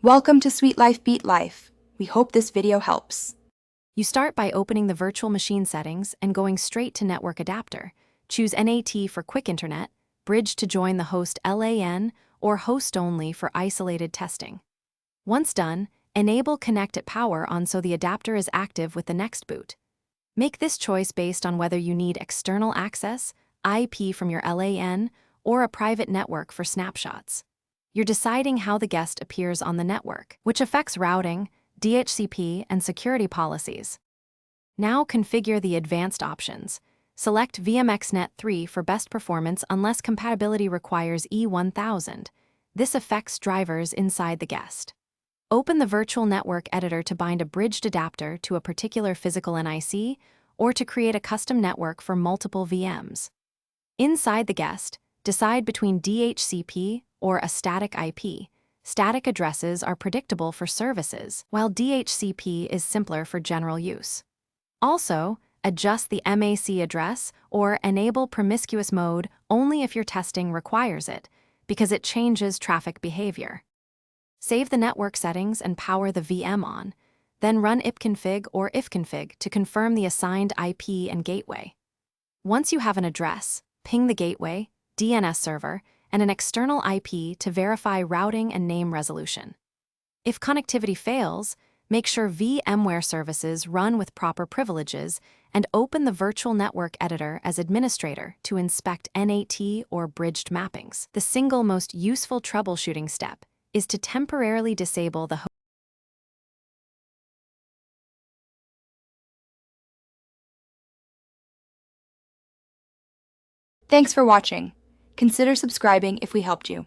Welcome to Sweet Life Beat Life. We hope this video helps. You start by opening the virtual machine settings and going straight to Network Adapter. Choose NAT for Quick Internet, Bridge to join the host LAN, or Host Only for isolated testing. Once done, enable Connect at Power on so the adapter is active with the next boot. Make this choice based on whether you need external access, IP from your LAN, or a private network for snapshots. You're deciding how the guest appears on the network, which affects routing, DHCP, and security policies. Now configure the advanced options. Select VMXNet 3 for best performance unless compatibility requires E1000. This affects drivers inside the guest. Open the virtual network editor to bind a bridged adapter to a particular physical NIC or to create a custom network for multiple VMs. Inside the guest, decide between DHCP or a static IP. Static addresses are predictable for services, while DHCP is simpler for general use. Also, adjust the MAC address or enable promiscuous mode only if your testing requires it, because it changes traffic behavior. Save the network settings and power the VM on, then run ipconfig or ifconfig to confirm the assigned IP and gateway. Once you have an address, ping the gateway, DNS server, and an external IP to verify routing and name resolution. If connectivity fails, make sure VMware services run with proper privileges and open the virtual network editor as administrator to inspect NAT or bridged mappings. The single most useful troubleshooting step is to temporarily disable the host. Thanks for watching. Consider subscribing if we helped you.